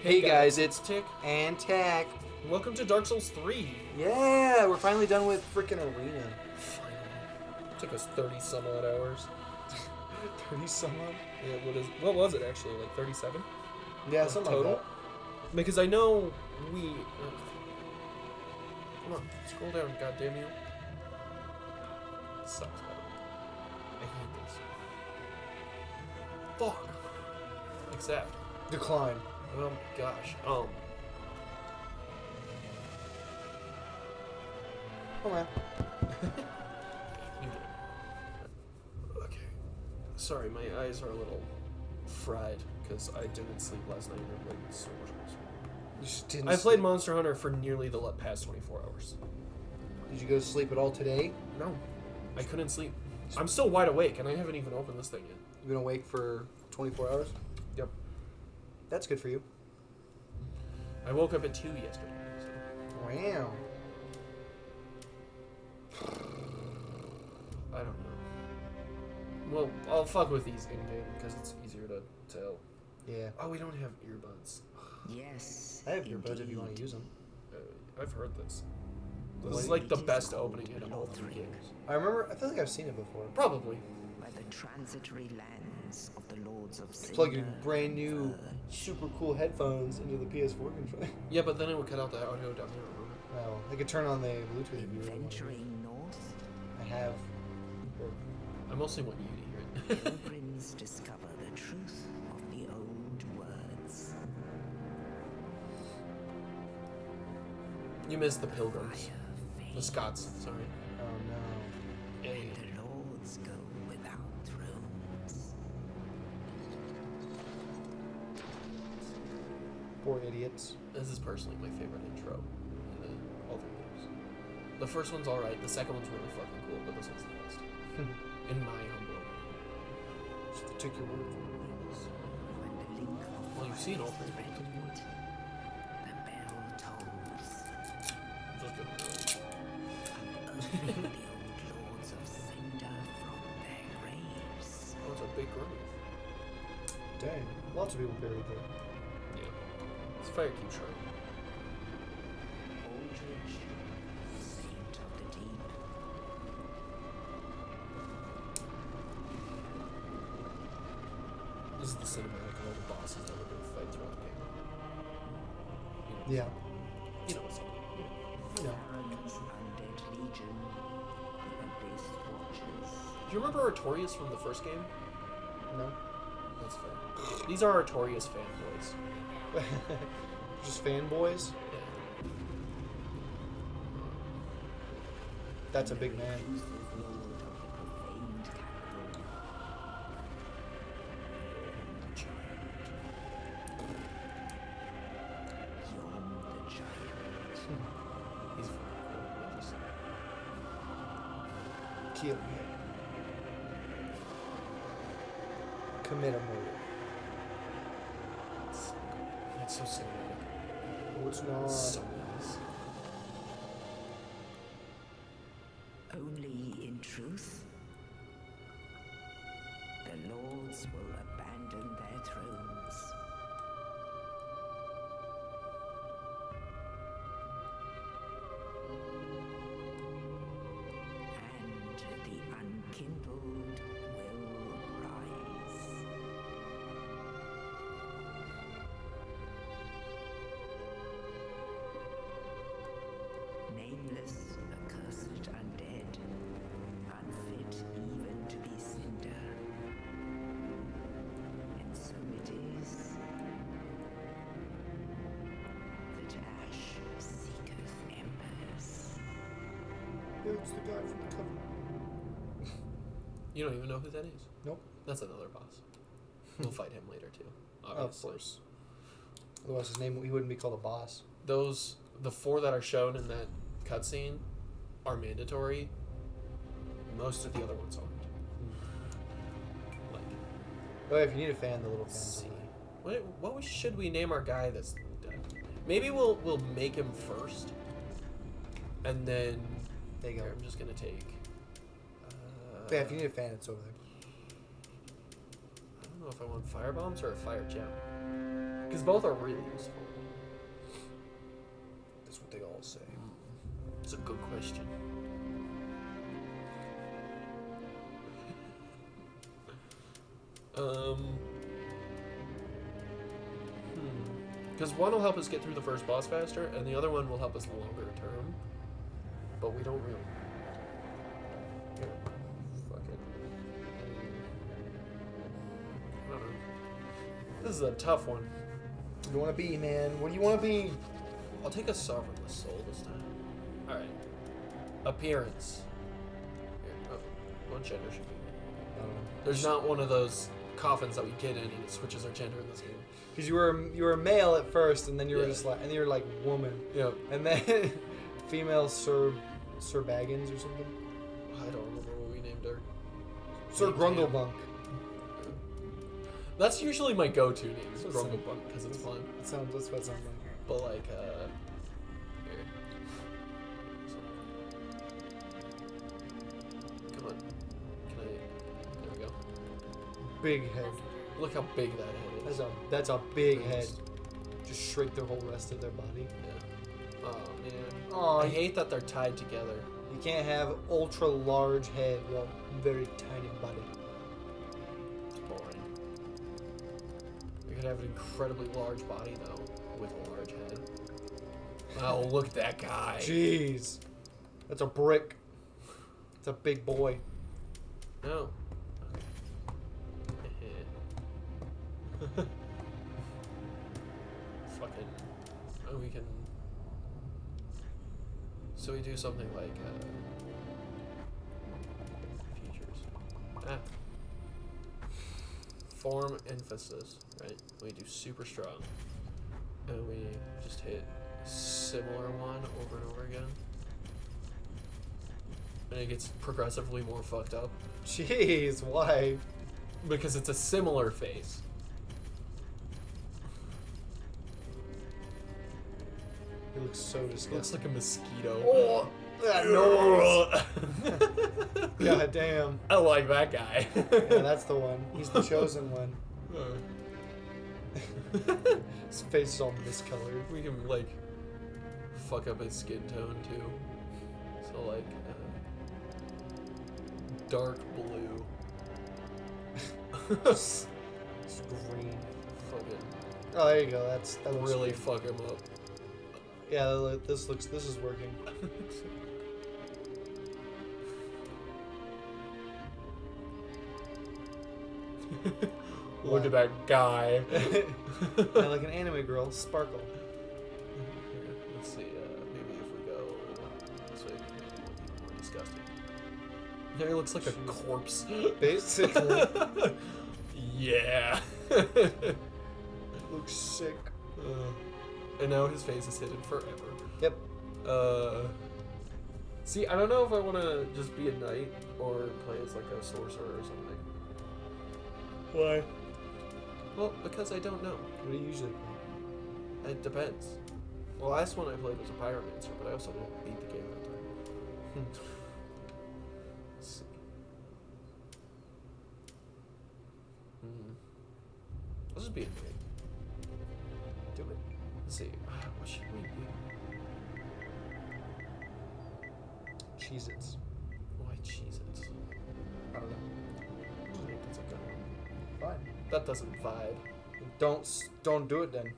Hey guys, it's Tick. and Tack. Welcome to Dark Souls 3. Yeah, we're finally done with freaking Arena. Finally. Took us 30 some odd hours. 30 some odd? Yeah, what was it actually? Like 37? Yeah, something total? like Because I know we... Come on, scroll down, goddammit. This sucks, by the way. I hate this. Fuck. Accept. that. Decline. Oh my gosh. Oh man. You did it. Okay. Sorry, my eyes are a little fried because I didn't sleep last night and I played so much Monster Hunter. You just didn't I played sleep. Monster Hunter for nearly the past 24 hours. Did you go to sleep at all today? No. I couldn't sleep. I'm still wide awake and I haven't even opened this thing yet. You've been awake for 24 hours? Yep. That's good for you. I woke up at 2 yesterday. So. Wow. I don't know. Well, I'll fuck with these in-game because it's easier to tell. Yeah. Oh, we don't have earbuds. Yes. I have earbuds if you want to use them. I've heard this. This What is do like you- the It is best called opening hit of all three Lothric. games. I feel like I've seen it before. Probably. By the transitory lands of the Lords of Cinder. Plug your brand new, super cool headphones into the PS4 controller. Yeah, but then it would cut out the audio down there, remember? Well, I could turn on the Bluetooth if you really want to. Venturing north, I have. I mostly want you to hear it. pilgrims discover the truth of the old words. You missed the Pilgrims. Fire, The faith, Scots, sorry. Oh no. Hey. the lords go without thrones. Poor idiots. This is personally my favorite intro in all three games. The first one's alright, the second one's really fucking cool, but this one's the best. In my humble opinion. Just took your word for it. When the link of Well, you've seen all fire is three. threatened, the bell tolls. Just good. Unearthing the old lords of Cinder from their graves. Oh, it's a big grove. Dang. Lots of people buried there. Yeah. It's Firekeep Shrine. Aldrich, saint of the deep. This is the cinematic of all the bosses that we're going to fight throughout the game. Yeah. You know what's up. No. Farron's undead legion. The abyss watchers. Do you remember Artorias from the first game? No. That's fair. These are Artorias fanboys. Just fanboys? Yeah. That's a big man. Who's the lord of the profaned capital? Yom the giant. He's fucking cool. I just... Kill him. Commit a murder. It's so cinematic. Oh, it's not. So nice. Only in truth, the lords will abandon their thrones. And the unkindled will rise. Nameless, accursed undead, unfit even to be cinder. And so it is that ash seeketh embers. It's the guy from the cover. You don't even know who that is. Nope. That's another boss. We'll fight him later too. Of Obviously. course. Otherwise, his name he wouldn't be called a boss. The four that are shown in that cutscene are mandatory. Most of the other ones aren't. Like, Oh, if you need a fan, the little let's fan. see. What should we name our guy that's dead? Maybe we'll make him first, and then There you go. here, I'm just gonna take. Yeah, if you need a fan, it's over there. I don't know if I want fire bombs or a fire gem. Because both are really useful. That's what they all say. It's a good question. Because one will help us get through the first boss faster, and the other one will help us longer term. But we don't really. Here, fuck it. I don't know. This is a tough one. What do you want to be, man? What do you want to be? I'll take a sovereignless soul this time. Alright. Appearance. Here, oh, what gender should we be? I don't know. There's not one of those coffins that we get in and it switches our gender in this game. Because you were male at first, and then you were Yeah. just like, and you were like woman, Yep. and then female Sir Baggins or something. I don't remember what we named her. Sir Named him. Grundlebunk. That's usually my go-to name, is That's what it Grumblebunk, because it's fun. That's what it sounds like. But like, here. Come on. Can I? There we go. Big head. Look how big that head is. That's a big Nice. head. Just shrink the whole rest of their body. Yeah. Oh man. Aw, I hate that they're tied together. You can't have ultra large head while very tiny body. It's boring. You could have an incredibly large body though, with a large head. Oh, look at that guy. Jeez, that's a brick. It's a big boy. No. Okay. Fucking. Oh, we can. So we do something like features. Ah. Form emphasis, right? We do super strong, and we just hit similar one over and over again, and it gets progressively more fucked up Jeez, why? because it's a similar face. He looks so It looks disgusting. like a mosquito. Oh, that nose. God damn. I like that guy. Yeah, that's the one. He's the chosen one. His face is all miscolored. We can like fuck up his skin tone too. So like dark blue. It's green. Fucking Oh, there you go. That looks really good. fuck him up. Yeah, this is working. Look at that guy. Yeah, like an anime girl, Sparkle. Here, let's see. Maybe if we go this way, maybe it will be more disgusting. There, he looks like a Jeez. corpse. Basically. Yeah. Looks sick. And now his face is hidden forever. Yep. See, I don't know if I want to just be a knight or play as like a sorcerer or something. Why? Well, because I don't know. What do you usually play? It depends. Well, last one I played was a pyromancer, but I also didn't beat the game that time. Let's see. Let's just be a knight. Do it. Let's see. What should we be? Cheez-Its. Why Cheez-Its? I don't know. I think that's a good one. Fine. That doesn't vibe. Don't do it then.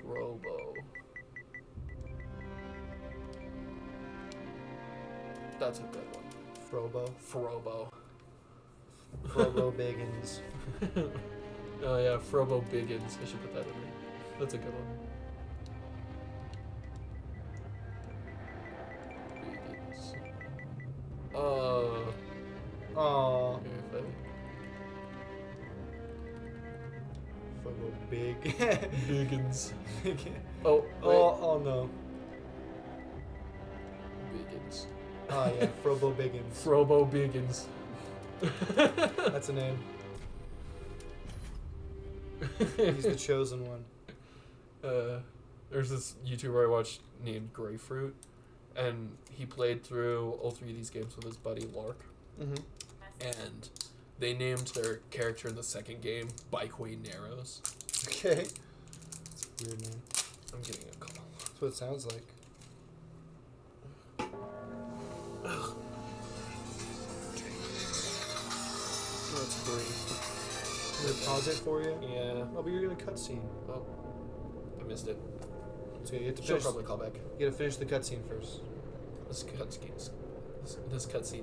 Frobo. That's a good one. Frobo. Frobo. Frobo Biggins. Oh yeah, Frobo Biggins. I should put that in there. That's a good one. Biggins. Aw. Here, if Frobo Big. Biggins. oh, Oh, wait. oh no. Biggins. Oh yeah, Frobo Biggins. Frobo Biggins. That's a name. He's the chosen one. There's this YouTuber I watched named Grapefruit, and he played through all three of these games with his buddy Lark, Mm-hmm. and they named their character in the second game Bikeway Narrows. Okay. It's a weird name. I'm getting a call. That's what it sounds like. That's 3. I'm gonna pause it for you. Yeah. Oh, but you're gonna cutscene. Oh, I missed it. So you have to She'll finish. probably call back. You gotta finish the cutscene first. This cutscene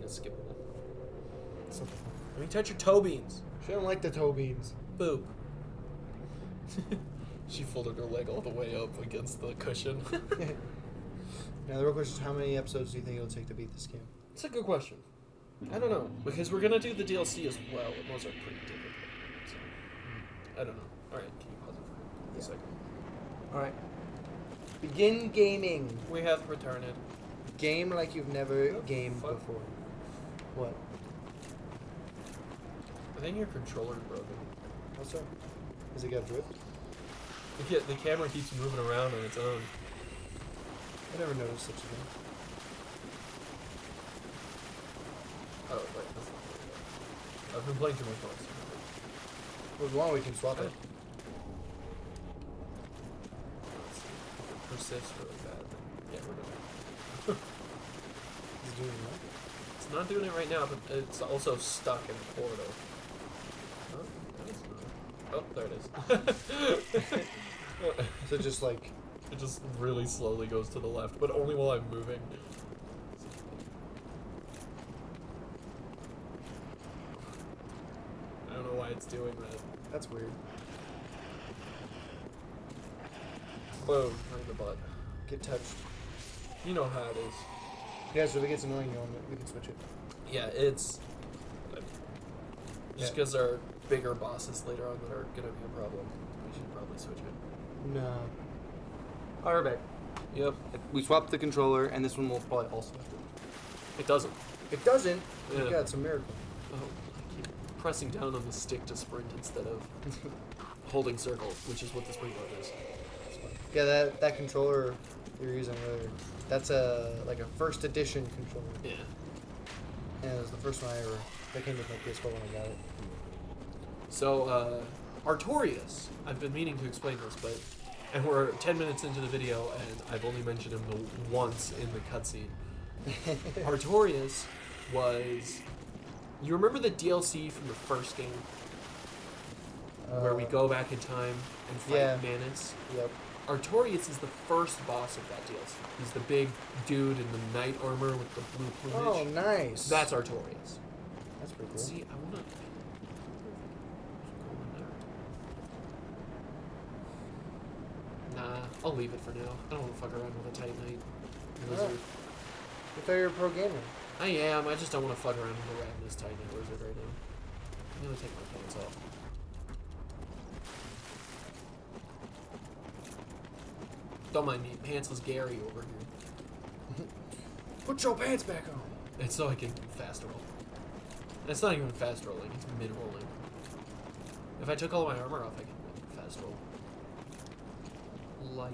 is skippable. So, Let me touch your toe beans. she don't like the toe beans. Boop. She folded her leg all the way up against the cushion. Now the real question is, how many episodes do you think it'll take to beat this game? It's a good question. I don't know, because we're gonna do the DLC as well, and those are pretty difficult. So, I don't know. All right, can you pause it for a second? All right. Begin gaming. We have returned. Game like you've never What the gamed fuck? before. What? I think your controller's broken. What's up? Has it got drift? Yeah, the camera keeps moving around on its own. I never noticed such a thing. Oh, wait, that's not very good. I've been playing too much Monster. If it was long, we can swap it. Let's see. If it persists really bad, then yeah, we're doing it. Is it doing what? It's not doing it right now, but it's also stuck in the corridor. Oh, no, it's not. Oh, there it is. So just like, It just really slowly goes to the left, but only while I'm moving. I don't know why it's doing that. that's weird. Boom, right in the butt. Get touched. You know how it is. Yeah, so if it gets annoying, we can switch it. Yeah, it's... Just Yeah. because there are bigger bosses later on that are going to be a problem, we should probably switch it. No. Alright, we're back. Yep. We swapped the controller, and this one will probably also have to. It doesn't. It doesn't. Yeah. Yeah, it's a miracle. Oh, I keep pressing down on the stick to sprint instead of holding circle, which is what the sprint mode is. It's fine. Yeah, that controller you're using earlier, that's like a first edition controller. Yeah. And it was the first one I ever. That came with my PS4 when I got it. So, Artorias. I've been meaning to explain this, but... And we're 10 minutes into the video, and I've only mentioned him once in the cutscene. Artorias was... You remember the DLC from the first game? Where we go back in time and fight yeah. Manus? Yep. Artorias is the first boss of that DLC. He's the big dude in the knight armor with the blue plumage. Oh, nice. That's Artorias. That's pretty cool. See, I wanna... Nah, I'll leave it for now. I don't want to fuck around with a Titanite lizard. I thought you were a pro gamer. I am, I just don't want to fuck around with a ravenous Titanite lizard right now. I'm gonna take my pants off. Don't mind me, pantsless Gary over here. Put your pants back on. And so I can fast roll. And it's not even fast rolling, it's mid rolling. If I took all my armor off, I can fast roll. Light.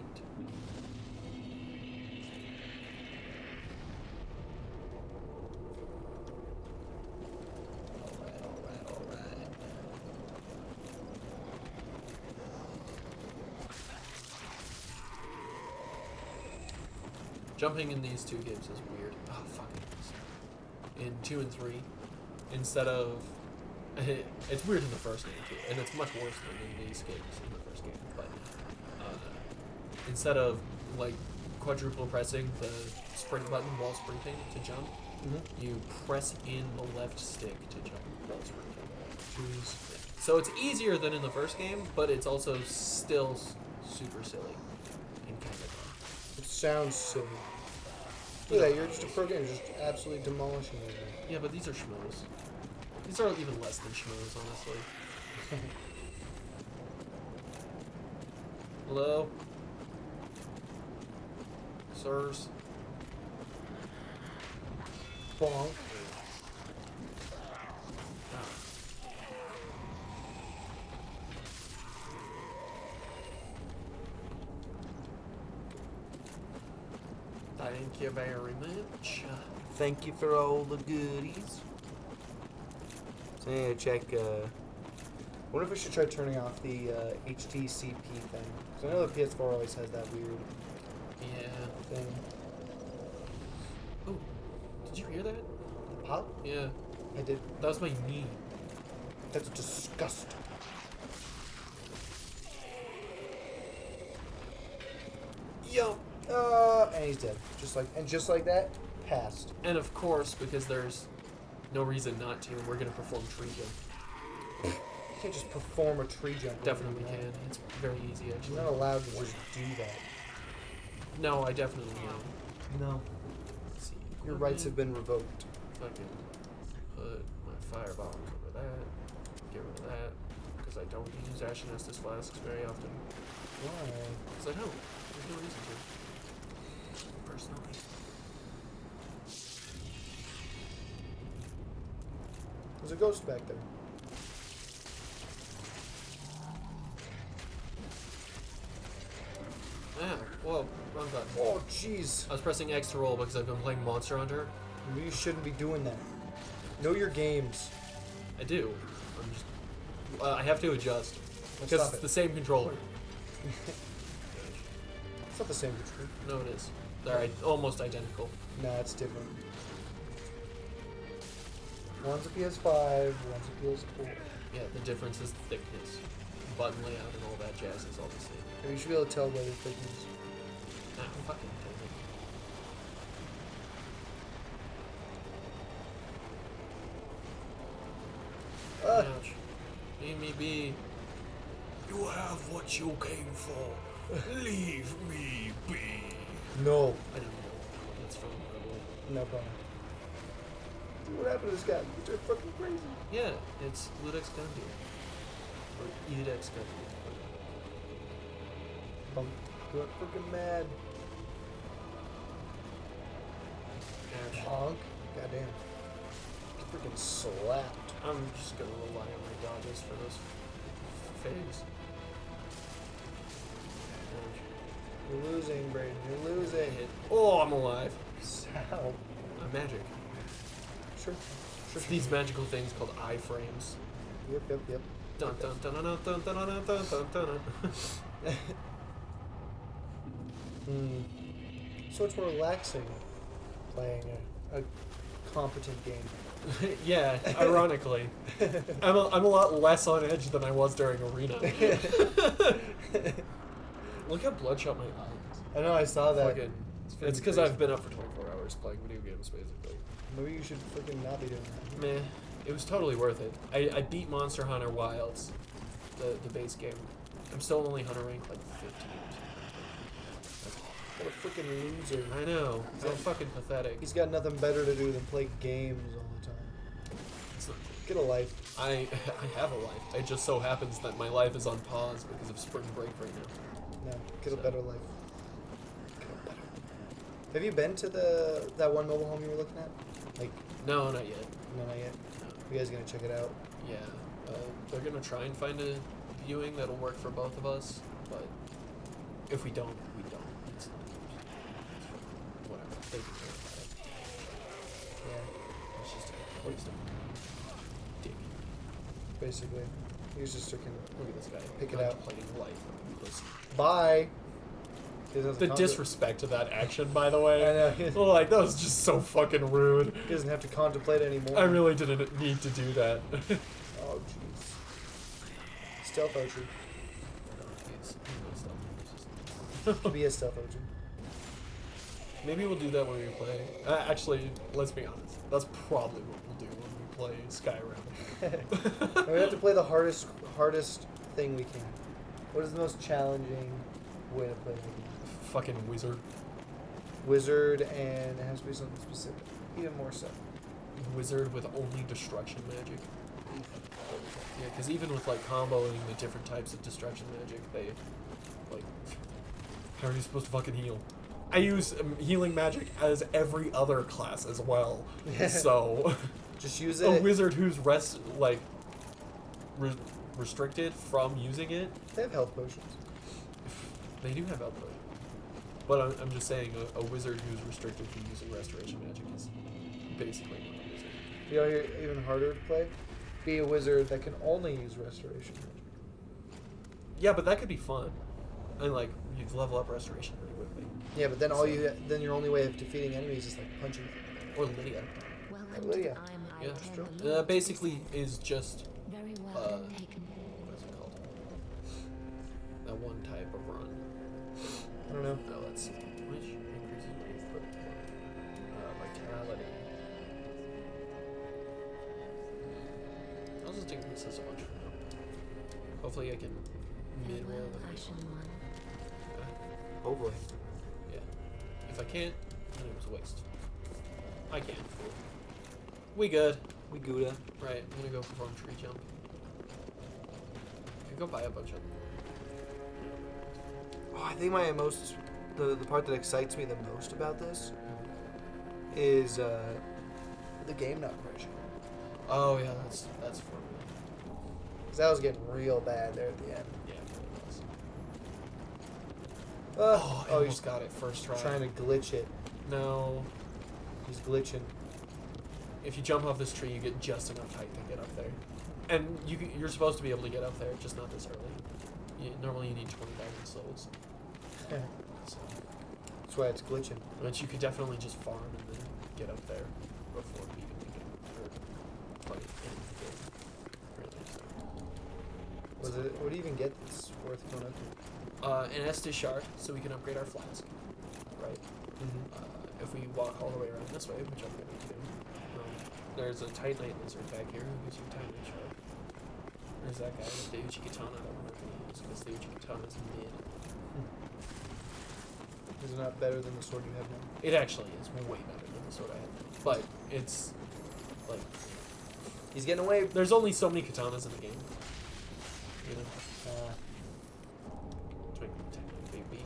Alright. Jumping in these two games is weird. Oh, fuck it. In 2 and 3, instead of... It's weird in the first game, too, and it's much worse than in these games in the first game, but... instead of, like, quadruple pressing the sprint button while sprinting to jump, you press in the left stick to jump while sprinting. Jeez. So it's easier than in the first game, but it's also still super silly and kind of dumb. It sounds silly. Look at that, you're just a pro gamer, just absolutely demolishing everything. Yeah, but these are schmoes. These are even less than schmoes, honestly. Hello? Sirs? Bonk. Thank you very much. Thank you for all the goodies. So yeah, check. I wonder if we should try turning off the HTCP thing. Because I know the PS4 always has that weird Yeah. thing. Oh, did you hear that? Pop? Yeah, I did. that was my knee. That's disgusting. Yo. And he's dead. Just like that, passed. And of course, because there's no reason not to, we're gonna perform tree jump. You can't just perform a tree jump. Definitely overnight. can. It's very easy, You're actually. not allowed to just do that. No, I definitely am. No. Let's see. Your rights have been revoked. Fucking put my firebombs over that. Get rid of that. Because I don't use Ashen Estus flasks very often. Why? Because I don't. There's no reason to. Personally. There's a ghost back there. Ah, whoa, wrong button. Oh, jeez. I was pressing X to roll because I've been playing Monster Hunter. You shouldn't be doing that. Know your games. I do. I'm just. I have to adjust. Well, Because stop it's it. the same controller. It's not the same control. No, it is. They're almost identical. Nah, it's different. One's a PS5, one's a PS4. Yeah, the difference is thickness. Button layout and all that jazz is all the same. You should be able to tell by the thickness. Ah, fucking take it. Ah, Ouch. Leave me be. You have what you came for. Leave me be. no. I don't know. That's from Rebel. No problem. Dude, what happened to this guy? He's just fucking crazy. Yeah, it's Ludex Gundyr. Or Edex Gundyr. Bump. You went freaking mad. Ouch. Honk. Goddamn. Get freaking slapped. I'm just gonna rely on my dodges for those phase. You're losing, Braden. You're I losing. hit. Oh, I'm alive. How? I'm magic. Sure. It's these magical things called iframes. Yep, yep, yep. Dun dun dun dun dun dun dun dun dun dun. Hmm. So it's more relaxing playing a competent game. Yeah, ironically, I'm a lot less on edge than I was during Arena. Look how bloodshot my eyes. I know, I saw that. Fucking, it's because I've been up for 24 hours playing video games, basically. Maybe you should freaking not be doing that. Meh, it was totally worth it. I beat Monster Hunter Wilds, the base game. I'm still only Hunter rank like 15. What a freaking loser. I know, so fucking pathetic. He's got nothing better to do than play games all the time. It's not, Get a life. I have a life. It just so happens that my life is on pause because of spring break right now. No, get a So- better life. Get a better. Have you been to that one mobile home you were looking at? Like, No, not yet. no, not yet. No. You guys gonna check it out? Yeah, they're gonna try and find a viewing that'll work for both of us, but if we don't, we don't. It's whatever. They can care about it. Yeah, It's just a waste of dick. basically. He's just freaking. Look at this guy. Pick it out. Contemplating life. Pussy. Bye. He doesn't have The to disrespect to that action, by the way. I know. Like, that was just so fucking rude. He doesn't have to contemplate anymore. I really didn't need to do that. Oh, jeez. Stealth archer. Be a stealth archer. Maybe we'll do that when we play. Actually, let's be honest. That's probably what we'll do when we play Skyrim. We have to play the hardest thing we can. What is the most challenging way to play the game? Fucking wizard. Wizard, and it has to be something specific. Even more so. Wizard with only destruction magic. Yeah, because even with like comboing the different types of destruction magic, they like. How are you supposed to fucking heal? I use healing magic as every other class as well. So, Just use a it. wizard who's restricted from using it, They have health potions. they do have health potions. But I'm just saying a wizard who's restricted from using restoration magic is basically not a wizard. You know, even harder to play. Be a wizard that can only use restoration magic. Yeah, but that could be fun. And like you level up restoration really quickly. Yeah, but then then your only way of defeating enemies is like punching. Or Lydia. Welcome Lydia. to the Iron Yeah, Eye that's true. Temple. That basically is just Very well taken. what is it called? That one type of run. I don't know. No, that's which increases my vitality. I'll just increase this a bunch for now. Hopefully I can mid-roll Farewell, the Ashen One. Hopefully. Yeah. If I can't, then it was a waste. I can. We good. We Gouda. Right, I'm gonna go perform tree jump. I could go buy a bunch of them. Oh, I think the part that excites me the most about this is The game not crashing. Oh yeah, that's for me. Because that was getting real bad there at the end. Yeah, it really was. Oh, I almost got it first try. trying to glitch it. No. He's glitching. If you jump off this tree, you get just enough height to get up there. And you're supposed to be able to get up there, just not this early. Normally you need 20,000 souls. So, That's why it's glitching. but you could definitely just farm and then get up there before beating the game. Or play in the game. Really. What do you even get that's worth going up to? An Estus shard, so we can upgrade our flask. Right? If we walk all the way around this way, which I'm going to do, there's a Titanite lizard back here who gives you a Titanite shard. There's that guy with the Uchikatana that we're not going to use because the Uchikatana is mid. Is it not better than the sword you have now? It actually is way better than the sword I have now. But it's like He's getting away. there's only so many katanas in the game. You know? Baby.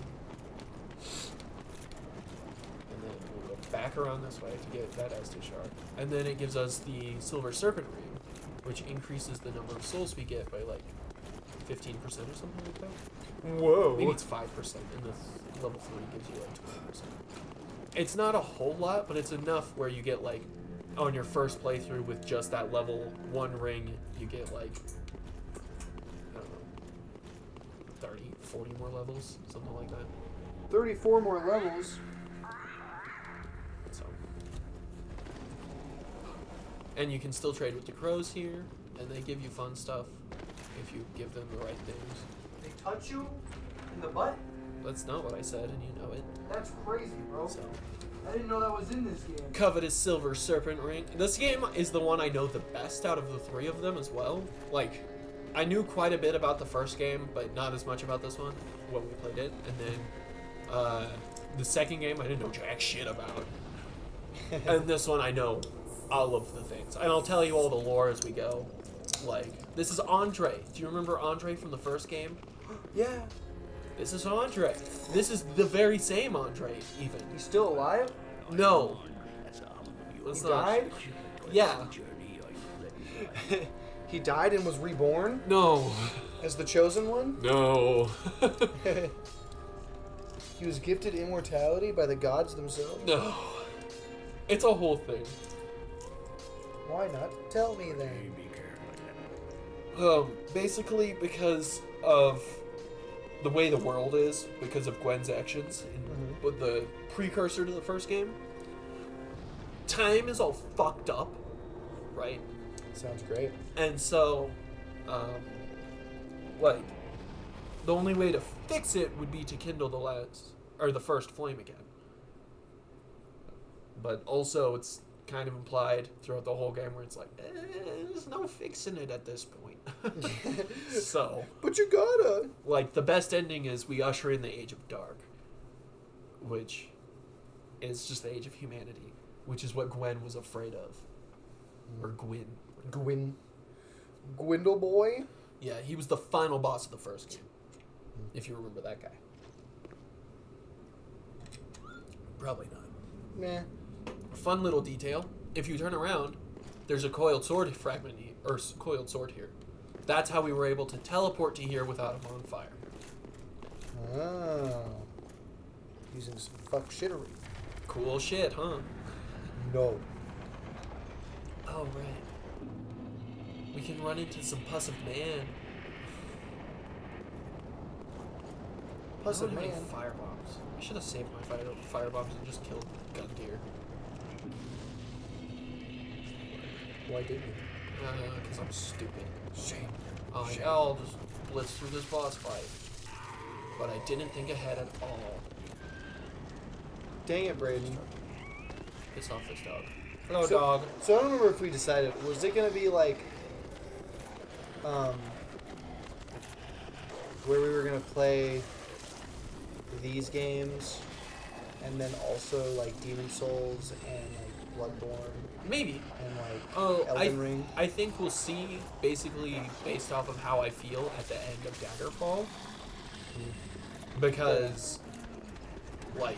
And then we'll go back around this way to get that Estus shard. And then it gives us the Silver Serpent Ring, which increases the number of souls we get by like 15% or something like that. Whoa. Maybe it's 5%, and the level 3 gives you like 20%. It's not a whole lot, but it's enough where you get like, on your first playthrough with just that level 1 ring, you get like, I don't know, 30, 40 more levels, something like that. 34 more levels. So. And you can still trade with the crows here, and they give you fun stuff if you give them the right things. They touch you in the butt? That's not what I said, and you know it. That's crazy, bro. So. I didn't know that was in this game. Covetous Silver Serpent Ring. This game is the one I know the best out of the 3 of them as well. Like, I knew quite a bit about the first game, but not as much about this one when we played it. And then the second game I didn't know jack shit about. And this one I know all of the things. And I'll tell you all the lore as we go. Like, this is Andre. Do you remember Andre from the first game? Yeah. This is Andre. This is the very same Andre, even. He's still alive? No. He It's not. died? Yeah. He died and was reborn No. as the chosen one? No. He was gifted immortality by the gods themselves? No. It's a whole thing. Why not? Tell me then. Basically because of the way the world is, because of Gwen's actions with the precursor to the first game. Time is all fucked up, right? Sounds great. And so, like, the only way to fix it would be to kindle the first flame again. But also, it's kind of implied throughout the whole game where it's like, there's no fixing it at this point. So, But you gotta. like, the best ending is we usher in the Age of Dark, which is just the age of humanity, which is what Gwen was afraid of. Or Gwyn. Gwindle boy? Yeah, he was the final boss of the first game, if you remember that guy. Probably not. Meh. Fun little detail. If you turn around, there's a coiled sword fragment or coiled sword here. That's how we were able to teleport to here without him on fire. Oh. using some fuck shittery. Cool shit, huh? No. Oh, right. We can run into some Puss of Man. Puss I of don't have any Man. fire bombs. I should have saved my fire bombs and just killed Gundyr. Why didn't you? Because I'm stupid. Shame. Like, I'll just blitz through this boss fight. But I didn't think ahead at all. Dang it, Braden. Piss off this dog. Hello, So- dog. So I don't remember if we decided. Was it gonna be like, where we were gonna play these games, and then also like Demon Souls and like Bloodborne Maybe. and like Oh, Elden Ring? I think we'll see, basically, based off of how I feel at the end of Daggerfall. Because, like,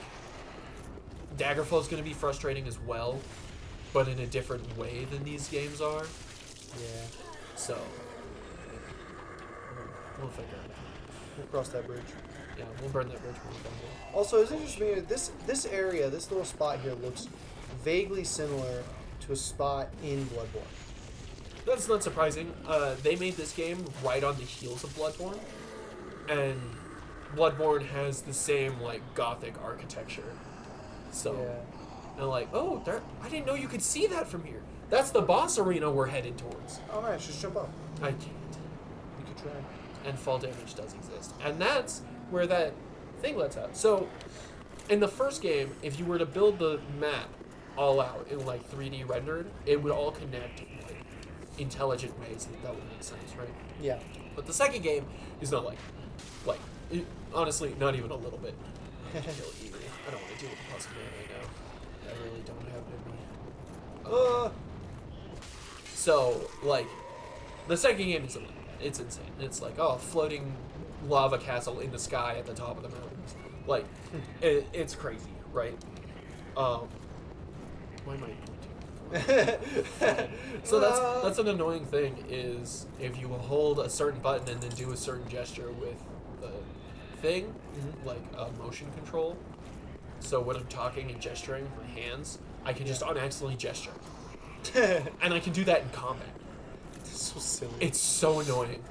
Daggerfall's going to be frustrating as well, but in a different way than these games are. Yeah. So, we'll figure it out. We'll cross that bridge. Yeah, we'll burn that bridge when we come to it. Also, it's interesting. This area, this little spot here, looks vaguely similar to a spot in Bloodborne. That's not surprising. They made this game right on the heels of Bloodborne, and Bloodborne has the same like gothic architecture. So, Yeah. and like, oh, there! I didn't know you could see that from here. That's the boss arena we're headed towards. Oh man, just jump up. I can't. You could try. And fall damage does exist, and that's where that thing lets out. So, in the first game, if you were to build the map all out in like 3D rendered, it would all connect in like intelligent ways that would make sense, right? Yeah. But the second game is not like it, honestly, not even a little bit. Kill Eagle. I don't want to deal with the Puss of Man right now. I really don't have it in me. So, like, the second game is it's insane. It's like, oh, floating lava castle in the sky at the top of the mountains. Like, it's crazy, right? Why am I pointing? So that's an annoying thing is if you hold a certain button and then do a certain gesture with the thing, like motion control. So when I'm talking and gesturing with my hands, I can just unaccidentally gesture. And I can do that in combat. It's so silly. It's so annoying.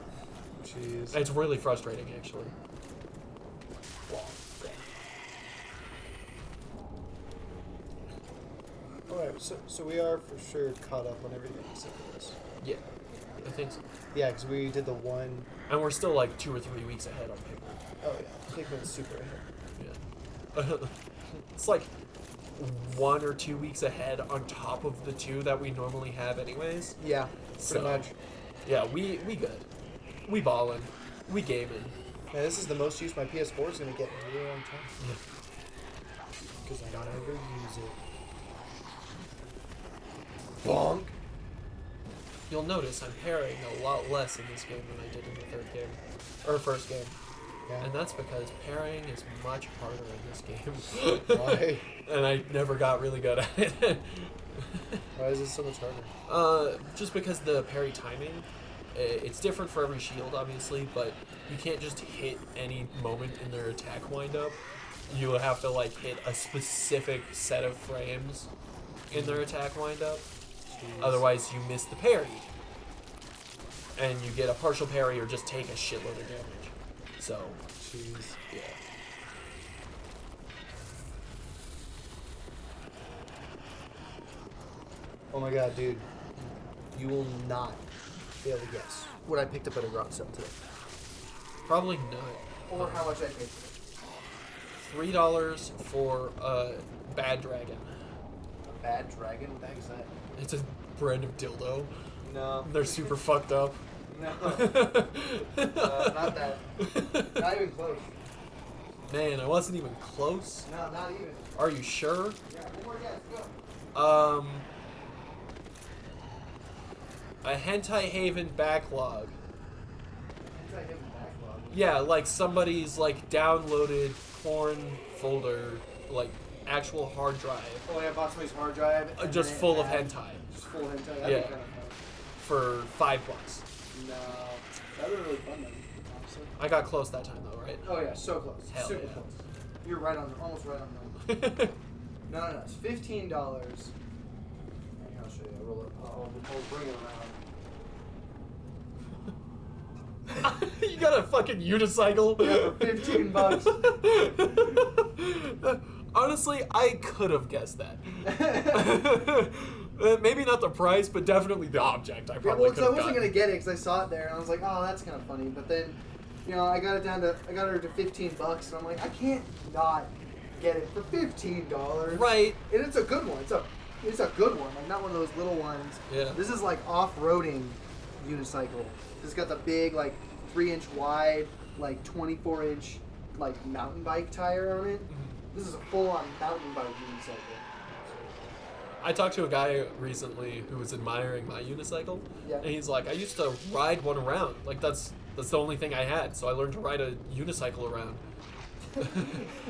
Jeez. It's really frustrating, actually. Alright, so we are for sure caught up on everything except for this. Yeah, I think so. Yeah, because we did the one. And we're still like 2 or 3 weeks ahead on paper. Oh yeah, Pikmin's super ahead. Yeah. It's like 1 or 2 weeks ahead on top of the 2 that we normally have anyways. Yeah, So, pretty much. Yeah, we good. We ballin'. We gaming. Yeah, this is the most use my PS4 is gonna get in a really long time. Yeah. Because I don't ever use it. Bonk. You'll notice I'm parrying a lot less in this game than I did in the third game. Or first game. Yeah. And that's because parrying is much harder in this game. Why? And I never got really good at it. Why is this so much harder? Just because the parry timing, it's different for every shield, obviously, but you can't just hit any moment in their attack windup. You have to like hit a specific set of frames in their attack windup. Jeez. Otherwise, you miss the parry, and you get a partial parry or just take a shitload of damage. So, Jeez. yeah. Oh my god, dude. You will not be able to guess what I picked up at a garage sale today. Probably not. Or how much I paid for it. $3 for a bad dragon. A bad dragon? What the heck is that? It's a brand of dildo. No. They're super fucked up. No. Not that. Not even close. Man, I wasn't even close. No, not even. Are you sure? Yeah, one more guess. Go. A Hentai Haven backlog. Try him backlog. Yeah, like somebody's like downloaded porn folder, like actual hard drive, Oh, yeah, I bought somebody's hard drive. and just then it full of had- hentai Just full of hentai. That'd Yeah. be kind of for $5. fun. No. That'd be really fun, though, honestly. I got close that time though, right? Oh, yeah, so close. Hell Super yeah. close. You're right on, almost right on the number. No, it's $15. I'll show you. I'll bring it around. You got a fucking unicycle? Yeah, for $15. Honestly, I could have guessed that. Maybe not the price, but definitely the object. I Yeah, probably well, could so I have wasn't gotten. gonna get it because I saw it there and I was like, oh, that's kind of funny. But then, I got her to $15, and I'm like, I can't not get it for $15. Right. And it's a good one. It's a good one. Like not one of those little ones. Yeah. This is like off-roading unicycle. It's got the big like 3-inch wide, like 24-inch like mountain bike tire on it. This is a full-on mountain bike unicycle. I talked to a guy recently who was admiring my unicycle, Yeah. and he's like, I used to ride one around. Like that's the only thing I had, so I learned to ride a unicycle around.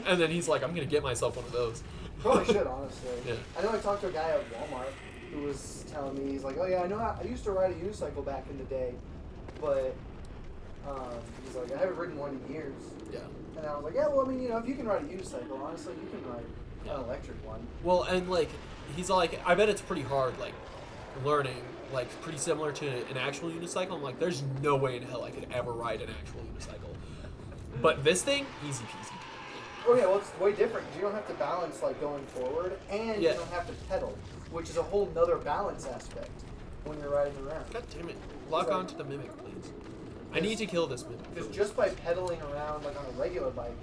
And then he's like, I'm gonna get myself one of those. Probably should, honestly. Yeah. I know I talked to a guy at Walmart who was telling me, he's like, oh yeah, I used to ride a unicycle back in the day, but he's like, I haven't ridden one in years. Yeah. And I was like, yeah, well, I mean, if you can ride a unicycle, honestly, you can ride Yeah. an electric one. Well, and like, he's like, I bet it's pretty hard, like, learning, like, pretty similar to an actual unicycle. I'm like, there's no way in hell I could ever ride an actual unicycle. But this thing, easy peasy. Oh yeah, well, it's way different. You don't have to balance like going forward, and Yeah. you don't have to pedal, which is a whole nother balance aspect when you're riding around. God damn it. Lock on to the Mimic, please. I need to kill this Mimic. Because just by pedaling around like on a regular bike,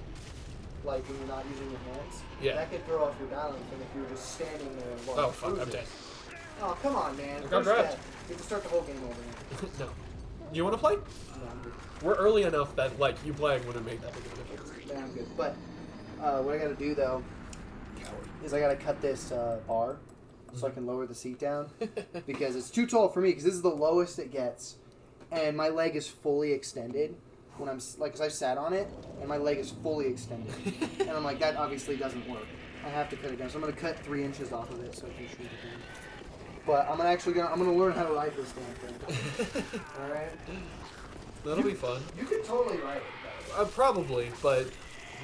like when you're not using your hands, Yeah. that could throw off your balance. And if you're just standing there while Oh, you're fuck, I'm cruising- dead. Oh come on, man! I got First grabbed. step. You have to start the whole game over again. No. Do you want to play? No, I'm good. We're early enough that, like, you playing wouldn't make that big of a difference. Yeah, I'm good. But what I got to do though is I got to cut this bar so I can lower the seat down because it's too tall for me. Because this is the lowest it gets, and my leg is fully extended when I'm like, cause I sat on it and my leg is fully extended, and I'm like, that obviously doesn't work. I have to cut it down, so I'm gonna cut 3 inches off of it so I can shrink it down. But I'm gonna learn how to ride this damn thing. All right. That'll be fun. You could totally ride it. Probably, but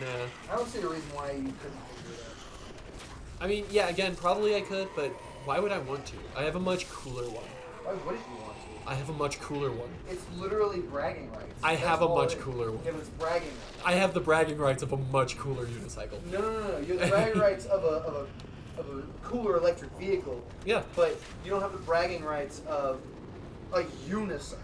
nah. I don't see a reason why you couldn't figure it out. I mean, yeah, again, probably I could, but why would I want to? I have a much cooler one. Why wouldn't you want to? I have a much cooler one. It's literally bragging rights. I That's have a all much it is. cooler one. Yeah, but it's bragging rights. I have the bragging rights of a much cooler unicycle. No. You have the bragging rights of a cooler electric vehicle, Yeah, but you don't have the bragging rights of a unicycle.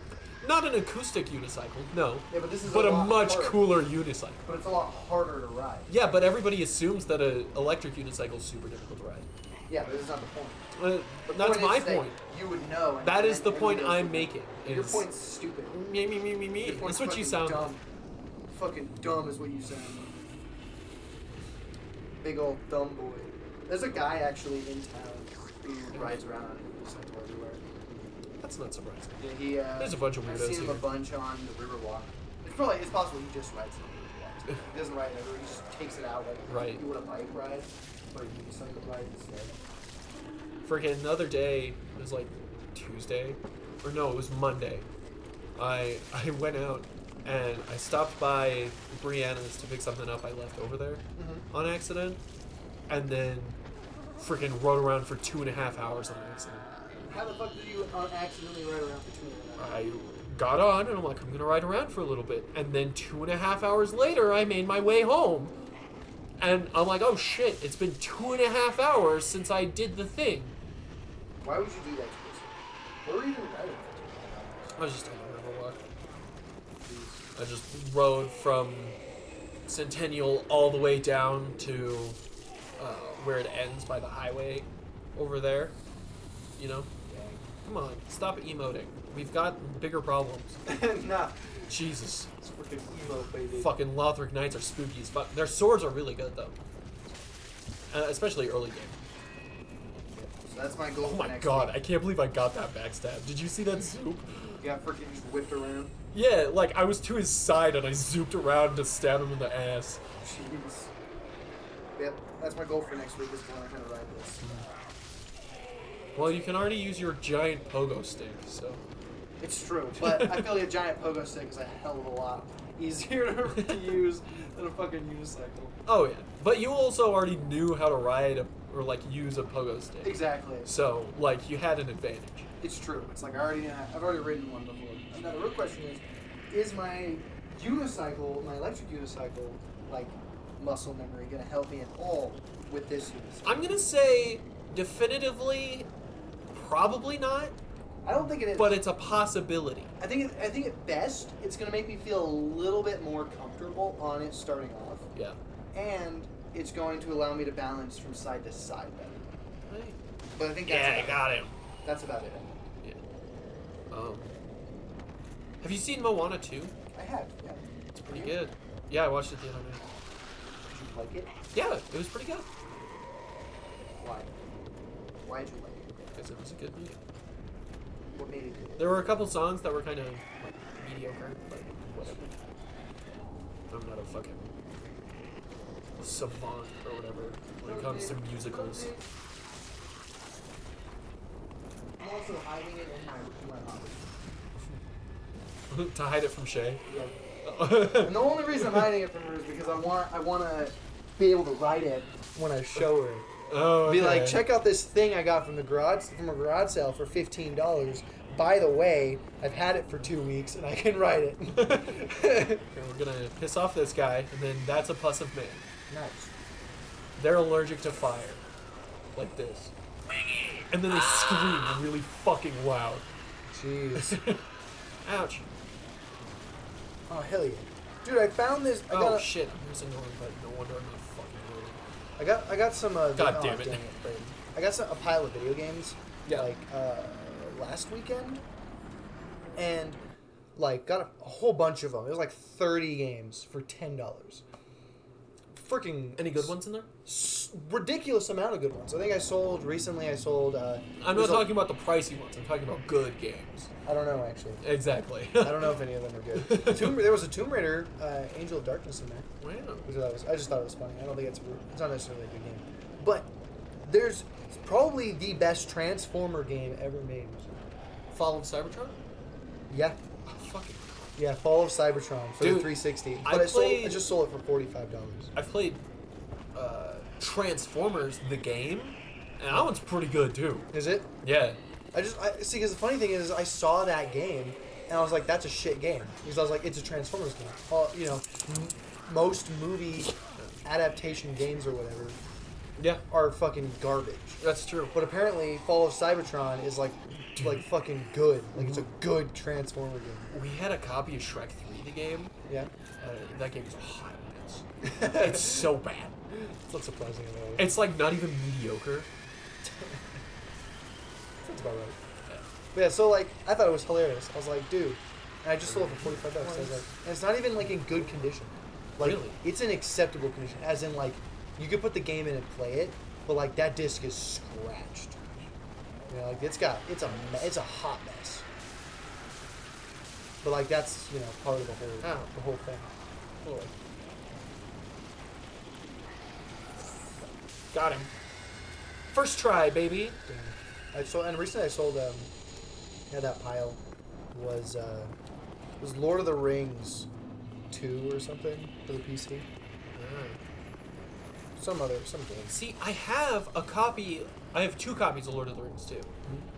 not an acoustic unicycle, no, Yeah, but this is but a lot much harder. cooler unicycle. But it's a lot harder to ride. Yeah, but everybody assumes that an electric unicycle is super difficult to ride. Yeah, but that's not the point. The That's point my is that point. You would know. And That is the and point you know I'm something. making. Your Is point's stupid. me. Your That's point's what you fucking sound like. dumb. Fucking dumb is what you sound. Big old dumb boy. There's a guy actually in town who rides around on a unicycle everywhere. That's not surprising. Yeah, he. There's a bunch of I've weirdos seen him here. a bunch on the Riverwalk. It's possible he just rides on the Riverwalk. He doesn't ride it everywhere. He just takes it out like Right. you would a bike ride or a unicycle ride instead. Freaking another day, it was like Tuesday, or no, it was Monday. I went out and I stopped by Brianna's to pick something up I left over there on accident, and then freaking rode around for 2.5 hours on accident. How the fuck did you accidentally ride around for 2 hours? I got on and I'm like, I'm gonna ride around for a little bit, and then 2.5 hours later, I made my way home, and I'm like, oh shit, it's been 2.5 hours since I did the thing. Why would you do that to yourself? Where were you even riding for 2.5 hours? I was just on the Riverwalk. I just rode from Centennial all the way down to where it ends by the highway over there. You know? Come on, stop emoting. We've got bigger problems. Nah, Jesus. it's freaking emo, baby. Fucking Lothric Knights are spooky as fuck. Their swords are really good, though. Especially early game. So that's my goal Oh for my next god, I week. can't believe I got that backstab. Did you see that zoop? Yeah, freaking just whipped around. Yeah, like, I was to his side and I zooped around to stab him in the ass. Jeez. Yep, that's my goal for next week is to learn how to ride this. Well, you can already use your giant pogo stick, so... It's true, but I feel like a giant pogo stick is a hell of a lot easier to use than a fucking unicycle. Oh yeah, but you also already knew how to ride or like use a pogo stick. Exactly. So like you had an advantage. It's true. It's like I've already ridden one before. Now the real question is my unicycle, my electric unicycle, like muscle memory, gonna help me at all with this unicycle? I'm gonna say definitively, probably not, I don't think it is. but it's a possibility. I think at best it's gonna make me feel a little bit more comfortable on it starting off, Yeah. and it's going to allow me to balance from side to side better. Right. But I think him. that's about it. Yeah. Have you seen Moana 2? I have. Yeah. It's pretty good. Yeah, I watched it the other night. Did you like it? Yeah, it was pretty good. Why? Why did you like it? Because it was a good movie. What made it good? There were a couple songs that were kind of like mediocre, but whatever. I'm not a fucking savant or whatever when it comes to musicals. I'm also hiding it in my hobby. To hide it from Shay. And the only reason I'm hiding it from her is because I want to be able to ride it when I show her. Oh, Be like, okay. check out this thing I got from a garage sale for $15. By the way, I've had it for 2 weeks and I can ride it. Okay, we're gonna piss off this guy, and then that's a puss of man. Nice. They're allergic to fire, like this, and then they scream really fucking loud. Jeez. Ouch! Oh hell yeah, dude! I found this. Oh shit! I'm using the wrong button. No wonder I'm not fucking loading. I got some. God damn it. Brayden. I got a pile of video games. Yeah. Like last weekend, and like got a whole bunch of them. It was like 30 games for $10. Freaking Any good ones in there? ridiculous amount of good ones. I think I sold recently. I'm I'm not talking about the pricey ones. I'm talking about good games. I don't know actually. Exactly. I don't know if any of them are good. There was a Tomb Raider, Angel of Darkness in there. Wow. I just thought it was funny. I don't think it's not necessarily a good game, but there's probably the best Transformer game ever made. Fall of Cybertron? Yeah, Oh, fucking. yeah, Fall of Cybertron for Dude, the 360. I But I played- just sold it for $45. I've played Transformers the game, and that one's pretty good too. Is it? Yeah. I see, because the funny thing is, I saw that game and I was like, that's a shit game, because I was like, it's a Transformers game. Most movie adaptation games or whatever Yeah. are fucking garbage. That's true. But apparently, Fall of Cybertron is like fucking good. Like it's a good Transformer game. We had a copy of Shrek 3, the game. Yeah. That game is a hot mess. It's so bad. It's not surprising at all. It's like not even mediocre. That's about right. But yeah, so like I thought it was hilarious. I was like, dude, and I just sold it for $45. I was like, and it's not even like in good condition. Like Really? it's in acceptable condition, as in like you could put the game in and play it, but like that disc is scratched. You know, like it's a hot mess. But like that's part of the whole thing. Boy. Got him. First try, baby. Recently I sold that pile was Lord of the Rings 2 or something for the PC. Some game. See, I have two copies of Lord of the Rings 2.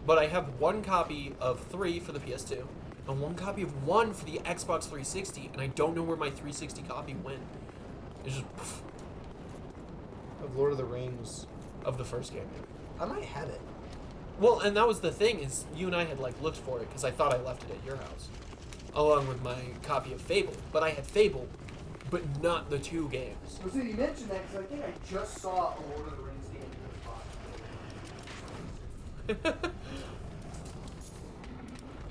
But I have one copy of 3 for the PS2, and one copy of 1 for the Xbox 360, and I don't know where my 360 copy went. It's just poof, Of Lord of the Rings. of the first game. I might have it. Well, and that was the thing, is you and I had like looked for it, because I thought I left it at your house, along with my copy of Fable. But I had Fable, but not the 2 games. So you mentioned that because I think I just saw a Lord of the Rings game in the box.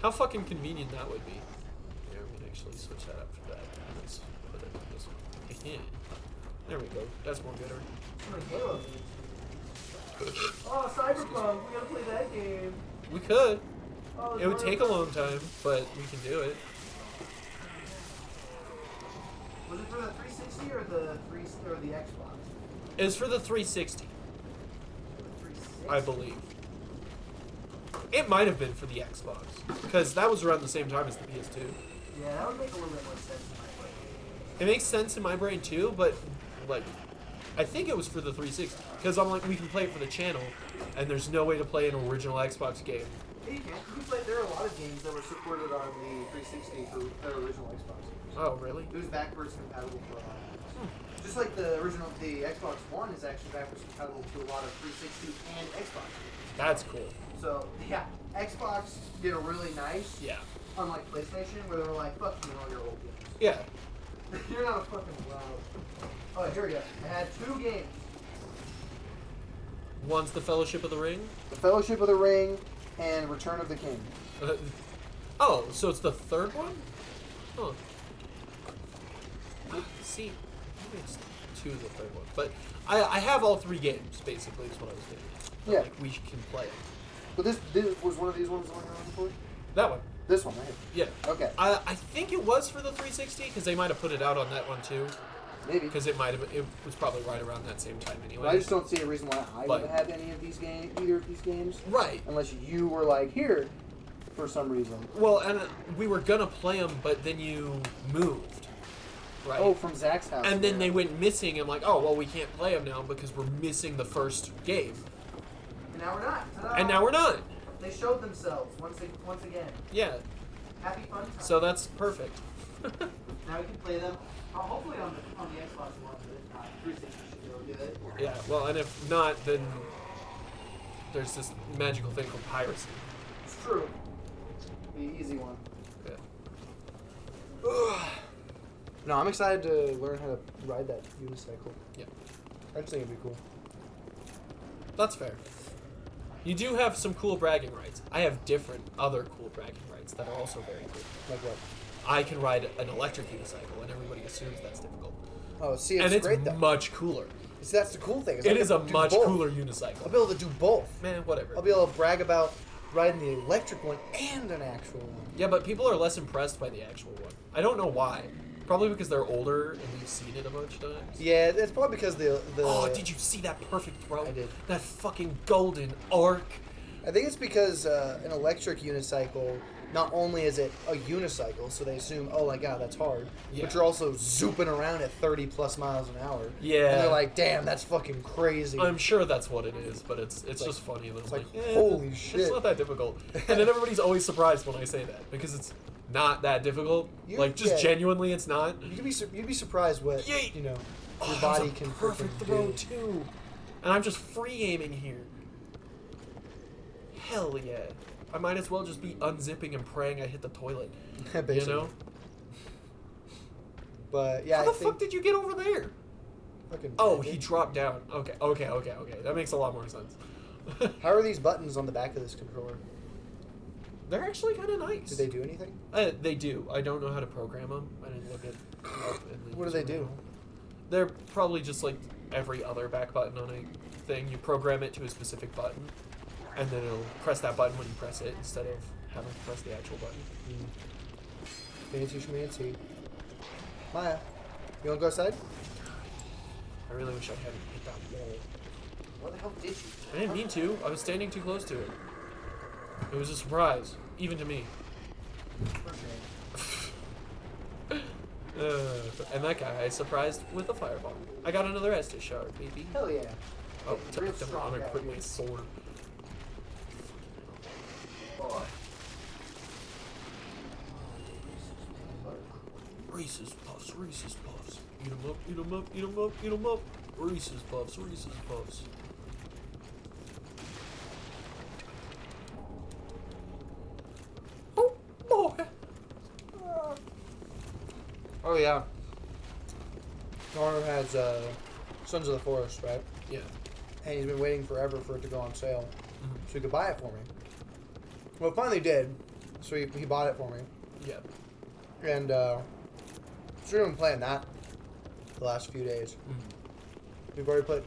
How fucking convenient that would be. Yeah, we can actually switch that up for that. Let's put it on this one. There we go. That's more gooder. Halo games. Oh, Cyberpunk! We gotta play that game. We could. Oh, It would take a long time, but we can do it. Was it for the 360 or the Xbox? It's for the 360, For the 360. I believe. It might have been for the Xbox, because that was around the same time as the PS2. Yeah, that would make a little bit more sense in my way. It makes sense in my brain too, but like, I think it was for the 360 because I'm like, we can play it for the channel, and there's no way to play an original Xbox game. Yeah, you can. You can play. There are a lot of games that were supported on the 360 for the original Xbox. Oh, really? It was backwards compatible for a lot of games. Just like the Xbox One is actually backwards compatible to a lot of 360 and Xbox games. That's cool. So yeah, Xbox did a really nice, Yeah. unlike PlayStation, where they were like, "Fuck you and all your old games." Yeah. You're not a fucking wow. Oh, here we go. I had 2 games: One's the Fellowship of the Ring. The Fellowship of the Ring and Return of the King. Oh, so it's the third one? Huh. See, maybe it's 2 the third one. But I have all 3 games, basically, is what I was getting at. But, Yeah. like, we can play it. But this was one of these ones on your own for? That one. This one, right? Yeah. Okay. I think it was for the 360, because they might have put it out on that one, too. Maybe. Because it was probably right around that same time anyway. But I just don't see a reason why I But- would have any of these games, either of these games, Right. unless you were like here for some reason. Well, and we were gonna play them, but then you moved. Right. Oh, from Zach's house. And then yeah. they went missing. I'm like, oh, well, we can't play them now because we're missing the first game. And now we're not. Ta-da! And now we're not. They showed themselves once again. Yeah. Happy fun time. So that's perfect. now we can play them. Hopefully on the Xbox One, but if not, 360 should be able to do it. Yeah, well, and if not, then there's this magical thing called piracy. It's true. The easy one. Yeah. No, I'm excited to learn how to ride that unicycle. Yeah. I just think it'd be cool. That's fair. You do have some cool bragging rights. I have different other cool bragging rights that are also very cool. Like what? I can ride an electric unicycle, and everybody assumes that's difficult. Oh, see, it's and it's great though. much cooler. See, that's the cool thing. It is a do much both. cooler I'll unicycle. be able to do both. Man, whatever. I'll be able to brag about riding the electric one and an actual one. Yeah, but people are less impressed by the actual one. I don't know why. Probably because they're older and we've seen it a bunch of times. Yeah, it's probably because the. Oh, did you see that perfect throw? I did. That fucking golden arc. I think it's because an electric unicycle, not only is it a unicycle, so they assume, oh my god, that's hard, Yeah. but you're also zooping around at 30 plus miles an hour. Yeah. And they're like, damn, that's fucking crazy. I'm sure that's what it is, but it's like- just funny. That it's I'm like, eh, holy It's shit. not that difficult. And then everybody's always surprised when I say that because it's not that difficult. You- Like, just yeah. genuinely, it's not. You'd be surprised what, Yeet. you know, Oh, your that body was a can perfect freaking throw do. too. And I'm just free aiming here. Hell yeah. I might as well just be unzipping and praying I hit the toilet. You Basically. know? But yeah, How I the think fuck did you get over there? fucking Oh, magic. he dropped down. Okay. That makes a lot more sense. How are these buttons on the back of this controller? They're actually kind of nice. Do they do anything? They do. I don't know how to program them. I didn't look at. What do they do? They're probably just like every other back button on a thing. You program it to a specific button, and then it'll press that button when you press it instead of having to press the actual button. Fancy schmancy. Maya, you wanna go outside? I really wish I hadn't hit that wall. What the hell did you? I didn't mean to. I was standing too close to it. It was a surprise, even to me. And that guy I surprised with a fireball. I got another Estus shard, baby. Hell yeah. Oh, Real I'm strong gonna guy. quit my sword. Boy. Reese's Puffs, Reese's Puffs. Eat 'em up, eat 'em up, eat 'em up, eat 'em up. Reese's Puffs, Reese's Puffs. Oh, boy. Oh yeah. Connor has Sons of the Forest, right? Yeah. And he's been waiting forever for it to go on sale, Mhm. so he could buy it for me. Well, it finally did, so he bought it for me, Yeah. and so we've been playing that the last few days. Mhm. We've already put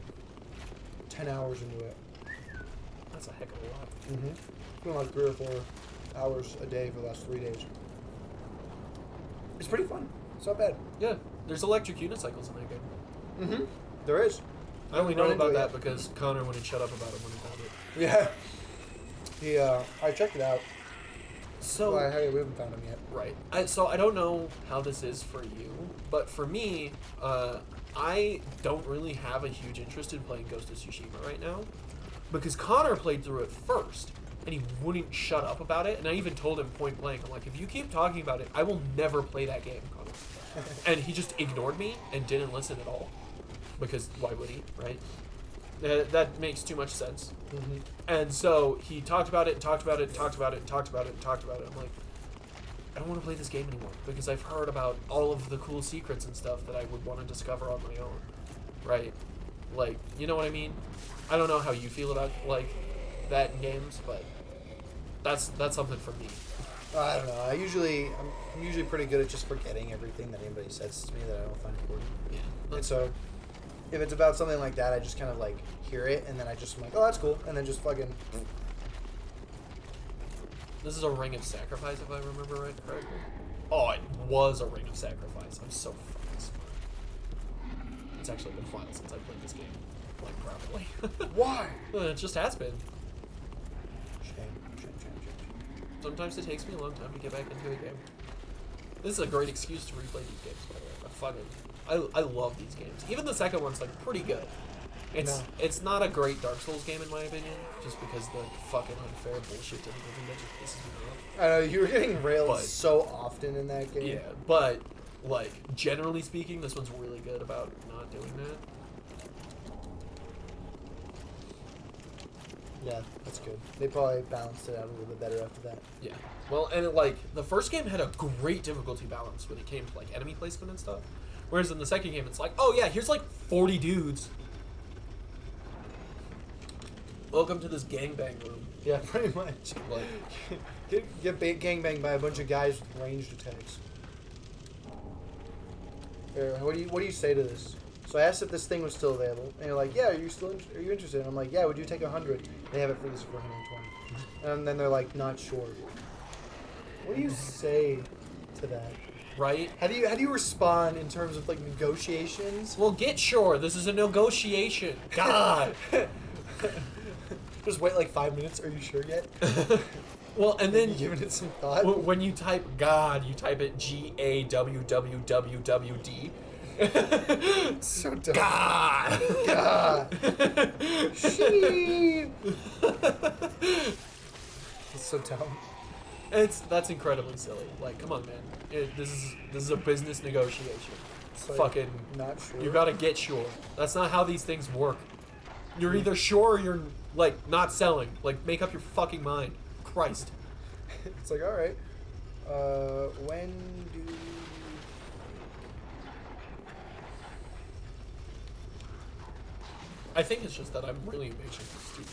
10 hours into it. That's a heck of a lot. Mm-hmm. It's been like 3 or 4 hours a day for the last 3 days. It's pretty fun. It's not bad. Yeah. There's electric unicycles in that game. Mm-hmm. There is. I only know Run into about it that yet. because Connor wouldn't shut up about it when he found it. Yeah. I checked it out. So Well, hey, we haven't found him yet. right. So I don't know how this is for you, but for me, I don't really have a huge interest in playing Ghost of Tsushima right now, because Connor played through it first, and he wouldn't shut up about it. And I even told him point blank, I'm like, if you keep talking about it, I will never play that game, Connor. And he just ignored me and didn't listen at all, because why would he, right? That makes too much sense. Mm-hmm. And so he talked about it, and talked about it, and talked about it, and talked about it, and talked about it. I'm like, I don't want to play this game anymore because I've heard about all of the cool secrets and stuff that I would want to discover on my own, right? Like, you know what I mean? I don't know how you feel about like that in games, but that's something for me. I don't know. I'm usually pretty good at just forgetting everything that anybody says to me that I don't find important. Yeah. And so, if it's about something like that, I just kind of like hear it, and then I just am like, oh, that's cool, and then just fucking. This is a Ring of Sacrifice, if I remember right correctly. Oh, it was a Ring of Sacrifice. I'm so fucking smart. It's actually been a while since I played this game, like, properly. Why? It just has been. Shame. Sometimes it takes me a long time to get back into a game. This is a great excuse to replay these games, by the way. I love these games. Even the second one's, like, pretty good. It's not a great Dark Souls game, in my opinion, just because the fucking unfair bullshit difficulty that just pisses me off. I know, you were getting railed But- so often in that game. Yeah, but, like, generally speaking, this one's really good about not doing that. Yeah, that's good. They probably balanced it out a little bit better after that. Yeah. Well, and, like, the first game had a great difficulty balance when it came to, like, enemy placement and stuff. Whereas in the second game, it's like, oh, yeah, here's, like, 40 dudes. Welcome to this gangbang room. Yeah, pretty much. Like, Get gangbanged by a bunch of guys with ranged attacks. What do you say to this? So I asked if this thing was still available, and you're like, yeah, are you interested? And I'm like, yeah, would you take 100? They have it for this for 120. And then they're like, not sure. What do you say to that? right? How do you respond in terms of like negotiations? Well, get sure. This is a negotiation. God. Just wait like 5 minutes. Are you sure yet? Well, and then You giving it some thought? when you type God, you type it GAWWWWD. So dumb. God. God. Sheep. It's so dumb. That's incredibly silly. Like, come on, man. This is a business negotiation. It's like, Fucking. not sure. You gotta get sure. That's not how these things work. You're either sure or you're like not selling. Like, make up your fucking mind. Christ. It's like, all right. When do? I think it's just that I'm really impatient with stupid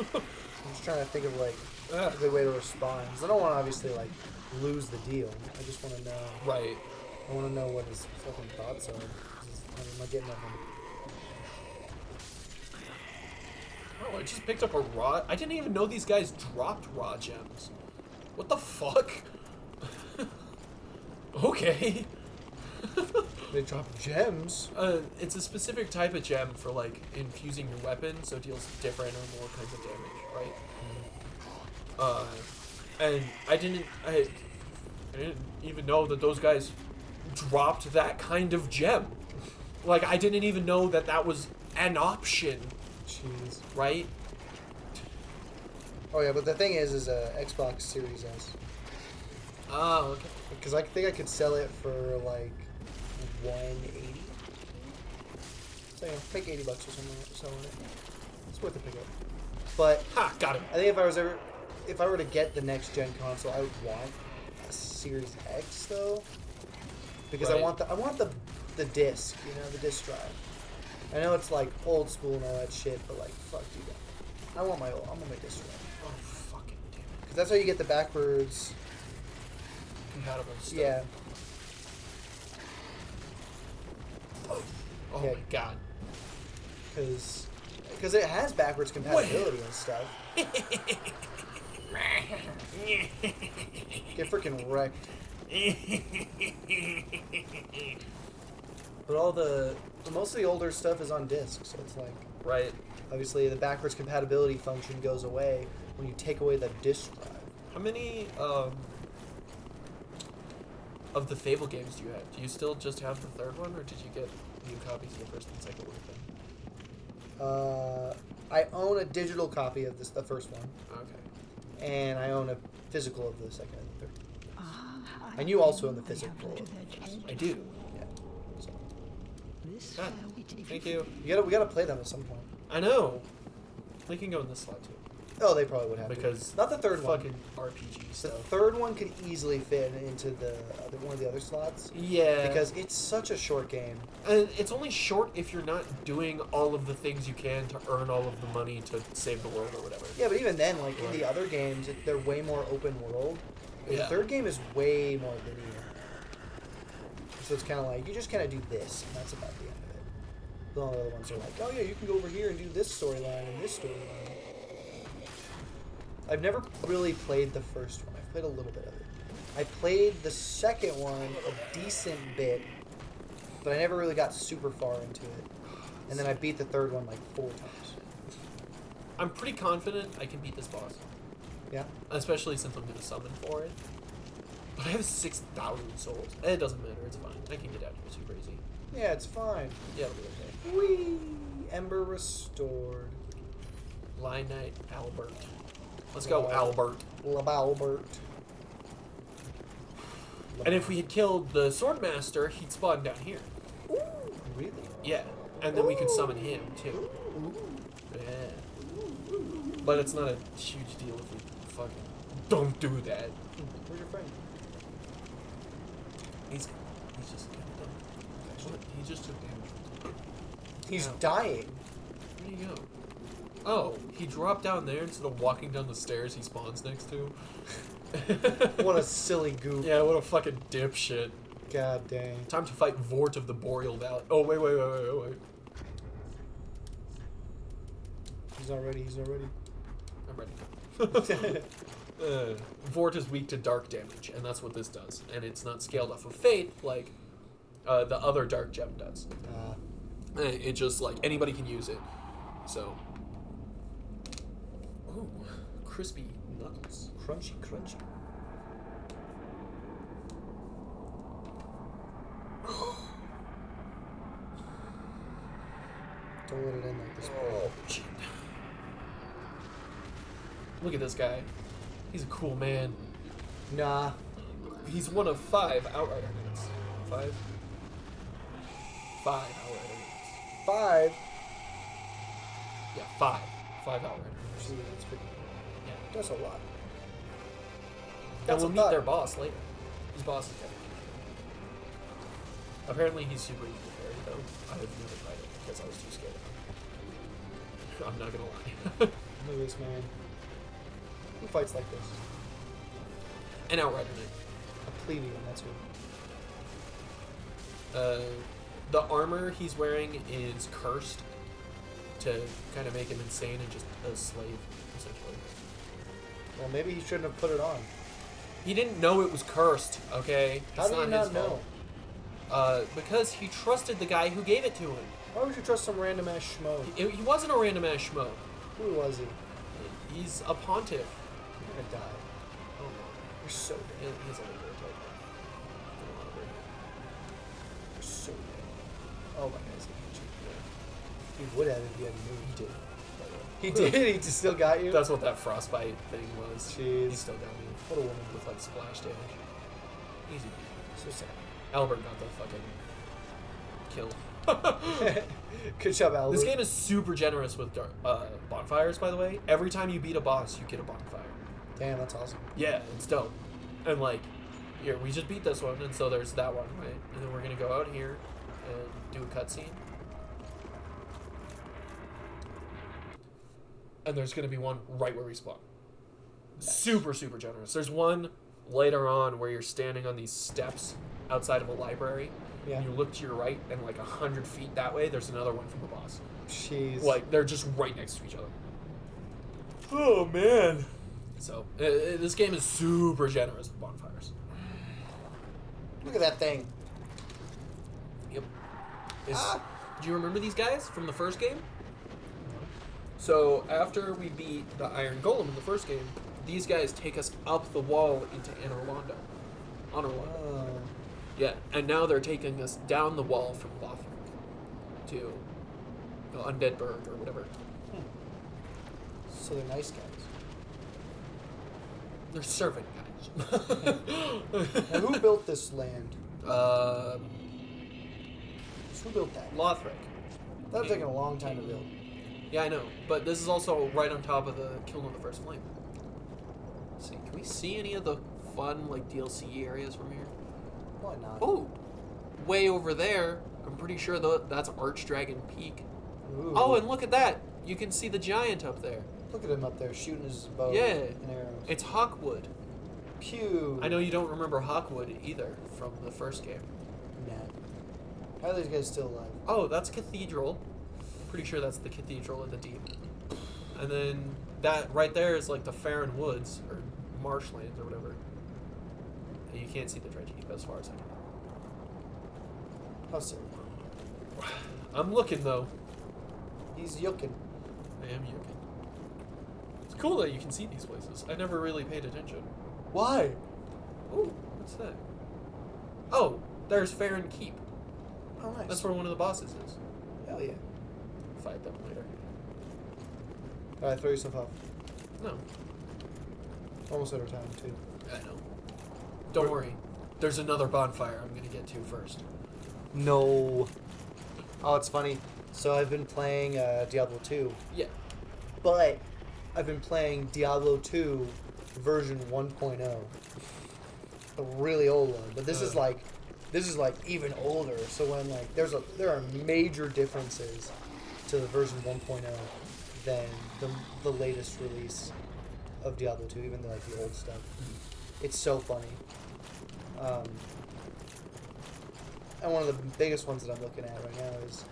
people. I'm just trying to think of like Ah. a good way to respond. 'Cause I don't want to obviously like lose the deal. I just want to know. Right. I want to know what his fucking thoughts are. 'Cause am I getting nothing? Oh, I just picked up a raw. I didn't even know these guys dropped raw gems. What the fuck? Okay. They drop gems. It's a specific type of gem for like infusing your weapon, so it deals different or more kinds of damage, right? And I didn't even know that those guys dropped that kind of gem. Like, I didn't even know that that was an option, Jeez. right? Oh yeah, but the thing is Xbox Series S. Oh, okay. Because I think I could sell it for like 180. So yeah, make $80 or something selling it. It's worth a pickup. But Ha, got him. I think if I were to get the next gen console, I would want a Series X though, because Right. I want the disc, you know, the disc drive. I know it's like old school and all that shit, but like fuck, dude, I want my disc drive Oh, fucking damn it. because that's how you get the backwards. Compatible stuff. Yeah, Oh Yeah. my god. because it has backwards compatibility and stuff. Get freaking wrecked. But most of the older stuff is on disc, so it's like Right. obviously the backwards compatibility function goes away when you take away the disc drive. How many of the Fable games do you have? Do you still just have the third one, or did you get new copies of the first and second one? I own a digital copy of the first one, Okay. and I own a physical of the second and the third. Ah, And you also own the physical. I do. Yeah. So Ah, thank you. we gotta play them at some point. I know. They can go in this slot too. Oh, they probably would have Because to. Not the third one. fucking RPG The stuff. third one could easily fit into one of the other slots Yeah. because it's such a short game. And it's only short if you're not doing all of the things you can to earn all of the money to save the world or whatever. Yeah, but even then, like in the other games, they're way more open world. The Yeah. third game is way more linear. So it's kind of like you just kind of do this, and that's about the end of it. The other ones are like, oh yeah, you can go over here and do this storyline and this storyline. I've never really played the first one. I've played a little bit of it. I played the second one a decent bit, but I never really got super far into it. And then I beat the third one like 4 times. I'm pretty confident I can beat this boss. Yeah. Especially since I'm going to summon for it. But I have 6,000 souls. It doesn't matter, it's fine. I can get out here super easy. Yeah, it's fine. Yeah, it'll be okay. Whee! Ember restored. Lion Knight, Albert. Let's go, Wow. Albert. Labalbert. And if we had killed the Swordmaster, he'd spawn down here. Ooh, really? Yeah. And then we could summon him, too. Yeah. But it's not a huge deal if we fucking don't do that. Where's your friend? He's just kind of dumb. What? He just took damage. He's Ow. dying. Where'd he go? Oh, he dropped down there instead of walking down the stairs he spawns next to. What a silly goof. Yeah, what a fucking dipshit. God dang. Time to fight Vort of the Boreal Valley. Oh, wait. He's not ready. He's not ready. I'm ready. Vort is weak to dark damage, and that's what this does. And it's not scaled off of Fate like the other Dark Gem does. It just, like, anybody can use it. So. Ooh, crispy knuckles. Crunchy, crunchy. Don't let it end like this. Oh, shit. Look at this guy. He's a cool man. Nah. He's one of 5 Outrider hits. 5? 5 Outrider hits. 5. Yeah, 5. 5 Outrider hits. Gee, that's pretty. Yeah. That's a lot. And That's we'll a meet lot. their boss later. His boss is dead. Apparently he's super easy to parry, though. I have never tried it because I was too scared of him. I'm not gonna lie. Look at this man. Who fights like this? An Outrider Knight. A plebeian, that's who. The armor he's wearing is cursed to kind of make him insane and just a slave, essentially. Well, maybe he shouldn't have put it on. He didn't know it was cursed, okay? How It's did he his not know? fault. Because he trusted the guy who gave it to him. Why would you trust some random ass schmo? He wasn't a random ass schmo. Who was he? He's a pontiff. You're gonna die. Oh, You're so he dead. has a little bit You're so dead. Oh my god, he's gonna hit you. He would have if he hadn't moved. He did. He did? He just still got you? That's what that frostbite thing was. Jeez. He still got me What a woman. with like splash damage. Easy. So sad. Albert got the fucking kill. Good job, Albert. This game is super generous with bonfires, by the way. Every time you beat a boss, you get a bonfire. Damn, that's awesome. Yeah, it's dope. And like, here, we just beat this one, and so there's that one, right? And then we're gonna go out here and do a cutscene. And there's gonna be one right where we spawn. Super, super generous. There's one later on where you're standing on these steps outside of a library. Yeah. And you look to your right, and like 100 feet that way, there's another one from the boss. Jeez. Like, they're just right next to each other. Oh, man. So, this game is super generous with bonfires. Look at that thing. Yep. Ah. Do you remember these guys from the first game? So, after we beat the Iron Golem in the first game, these guys take us up the wall into Anor Londo. Oh. Yeah, and now they're taking us down the wall from Lothric to Undead Burg or whatever. So they're nice guys. They're servant guys. Now, who built this land? Uh, Who built that? Lothric. That was taking a long time to build. Yeah, I know, but this is also right on top of the Kiln of the First Flame. Let's see, can we see any of the fun like DLC areas from here? Why not? Oh, way over there. I'm pretty sure that's Archdragon Peak. Ooh. Oh, and look at that! You can see the giant up there. Look at him up there shooting his bow Yeah. and arrows. It's Hawkwood. Pew. I know you don't remember Hawkwood either from the first game. Nah. How are these guys still alive? Oh, that's Cathedral. Pretty sure that's the Cathedral of the Deep. And then that right there is like the Farron Woods or marshlands or whatever. And you can't see the Dredge Heap as far as I can. How silly. I'm looking though. He's yucking. I am looking. It's cool that you can see these places. I never really paid attention. Why? Ooh, what's that? Oh, there's Farron Keep. Oh, nice. That's where one of the bosses is. Hell yeah. Fight them later. Alright, throw yourself off. No, Almost out of time, too. I know. Don't worry. There's another bonfire I'm gonna get to first. No. Oh, it's funny. So I've been playing Diablo 2, Yeah. but I've been playing Diablo 2 version 1.0. A really old one, but this is like even older. So when like there are major differences to the version 1.0 than the latest release of Diablo 2, even like the old stuff. It's so funny. And one of the biggest ones that I'm looking at right now is,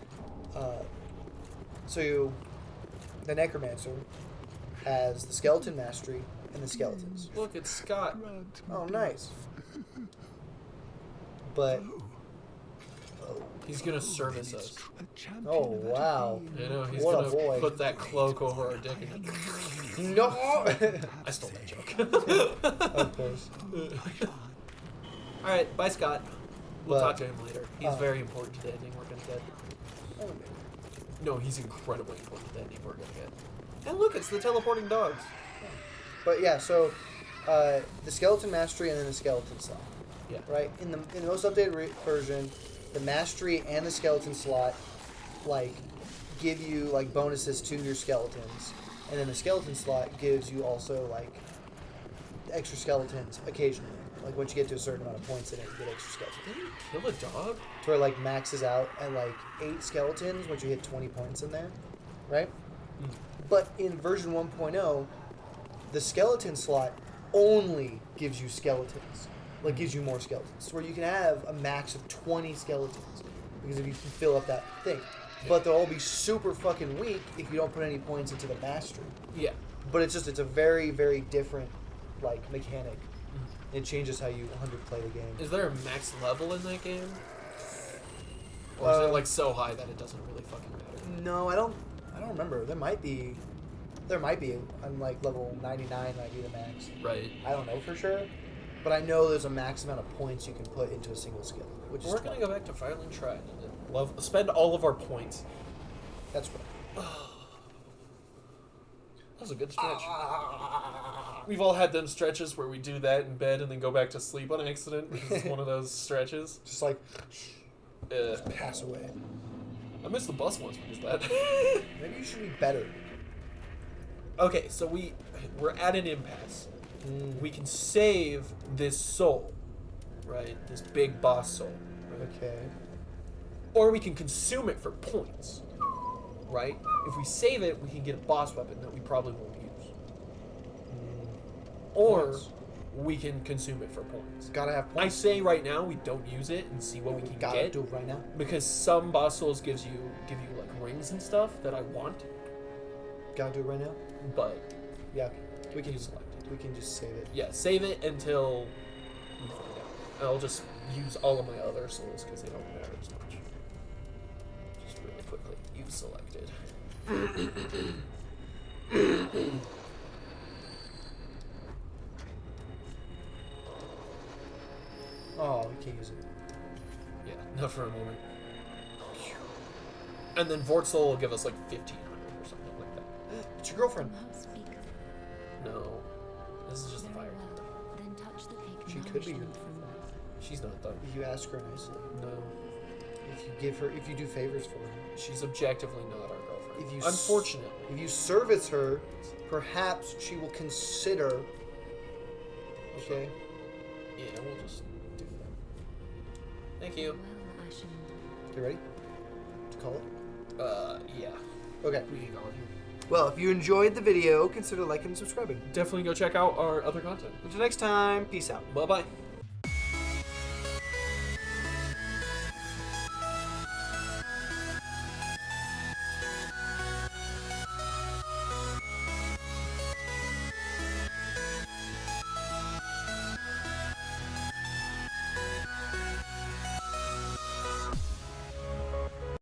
the Necromancer has the Skeleton Mastery and the Skeletons. Look, it's Scott. Oh, nice. But, He's gonna service us. oh, wow. You know, he's What a gonna boy. put that cloak over our dick. And No! I stole that joke. Of course. All right, bye, Scott. We'll But, talk to him later. He's very important to the ending we're gonna get. No, he's incredibly important to the ending we're gonna get. And look, it's the teleporting dogs. But yeah, so the Skeleton Mastery and then the Skeleton slot. Yeah. Right? In the most updated version, the Mastery and the Skeleton slot like give you like bonuses to your skeletons. And then the Skeleton slot gives you also like extra skeletons occasionally. Like once you get to a certain amount of points in it, you get extra skeletons. Did he kill a dog? To where it like maxes out at like 8 skeletons once you hit 20 points in there. Right? But in version 1.0, the skeleton slot only gives you skeletons. Like gives you more skeletons. Where you can have a max of 20 skeletons. Because if you can fill up that thing. But they'll all be super fucking weak if you don't put any points into the mastery. Yeah. But it's a very, very different like mechanic. It changes how you 100 play the game. Is there a max level in that game? Or is it like so high that it doesn't really fucking matter? No, I don't remember. There might be. I'm like level 99 might be the max. Right. I don't know for sure, but I know there's a max amount of points you can put into a single skill, which is We're gonna go back to Firelink Shrine and spend all of our points. That's right. That was a good stretch. We've all had them stretches where we do that in bed and then go back to sleep on accident because it's one of those stretches. Just like pass away. I missed the bus once because of that. Maybe you should be better. Okay, so we're at an impasse. We can save this soul, right? This big boss soul. Right? Okay. Or we can consume it for points, right? If we save it, we can get a boss weapon that we probably won't use. Or Points. we can consume it for points. Gotta have I points. say right now we don't use it and see what we can Gotta get do it right now. because some boss souls give you like rings and stuff that I want, Gotta do it right now. but Yeah. Okay. We can you select it. We can just save it. Yeah, save it until we find out. I'll just use all of my other souls because they don't matter as much. Just really quickly, you selected. Oh, we can't use it. Yeah, not for a moment. And then Vortzel will give us like 1,500 or something like that. It's your girlfriend. No, this is just the fire. Then touch the cake. She could be your. She's not done. If you ask her nicely. No, If you do favors for her. she's objectively not our girlfriend. If you Unfortunately. If you service her, perhaps she will consider. Okay. Yeah, we'll just do that. Thank you. Well, I shall. You ready? To call it? Yeah. Okay. We can go on here. Well, if you enjoyed the video, consider liking and subscribing. Definitely go check out our other content. Until next time, peace out. Bye-bye.